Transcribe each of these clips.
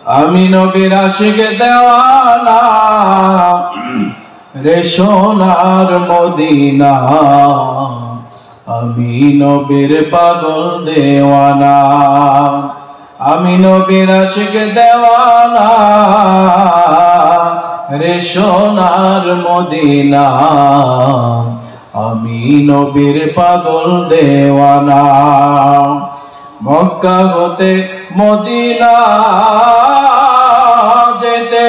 আমি নবীর আশিক দেওয়ানা রে সোনার মদিনা, আমি নবীর পাগল দেওয়ানা। আমি নবীর আশিক দেওয়ানা রে সোনার মদিনা, আমি নবীর পাগল দেওয়ানা। মক্কা হতে মদিনা যেতে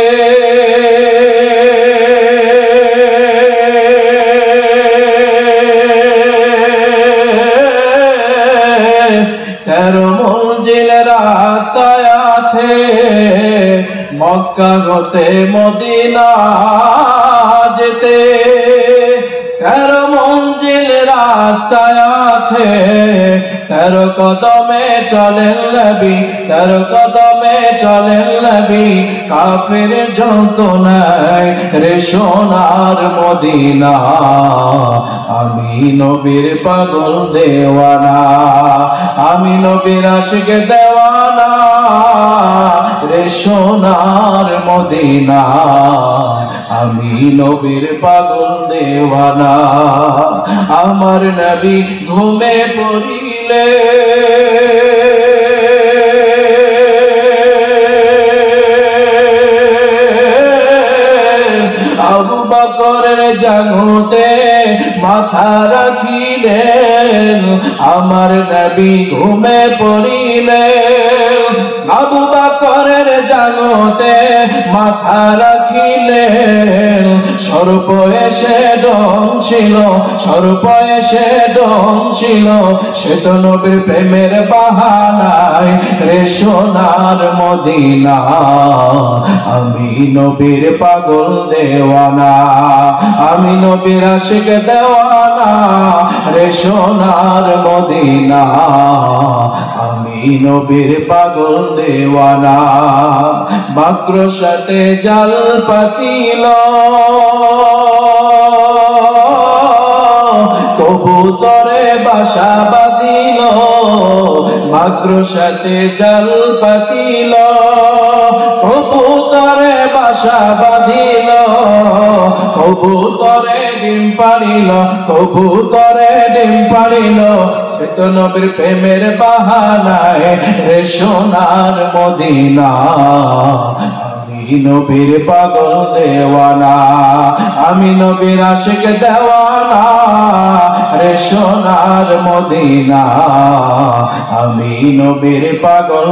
তেরো মঞ্জিল রাস্তায় আছে, মক্কা হতে মদিনা যেতে তেরো মঞ্জিল রাস্তায় আছে। তেরো কদমে চলেন নবী, তেরো কদমে চলেন নবী, কাফের যন্ত্রণায় রে সোনার মদিনা, আমি নবীর পাগল দেওয়ানা। আমি নবীর আশিক দেওয়ানা রে সোনার মদিনা, আমি নবীর পাগল দেওয়ানা। আমার নবী ঘুমে পড়িলে আবু বকরের জাগুতে মাথা রাখিলেন। আমার নবী ঘুমে পড়িলেন, আবু বকরের জাগুতে মাথা রাখিলেন। সর্প এসে ডংছিল, সর্প এসে ডংছিল, সে তো নবীর প্রেমের বাহানায় রে সোনার মদিনা, আমি নবীর পাগল দেওয়ানা। আমি নবীর আশিক দেওয়ানা রে সোনার মদিনা, আমি নবীর পাগল দেওয়ানা। মাকড়সাতে জাল পাতিল, কবুতরে বাসা বাঁধিল, মাকড়সাতে জাল পাতিল, কবুতরে বাসা বাঁধিল, কবুতরে ডিম পাড়িল, কবুতরে ডিম পাড়িল, সে তো নবীর প্রেমের বাহানায় রে সোনার মদিনা, আমি নবীর পাগল দেওয়ানা। আমি নবীর আশিক দেওয়ানা রে সোনার মদিনা, আমি নবীর পাগল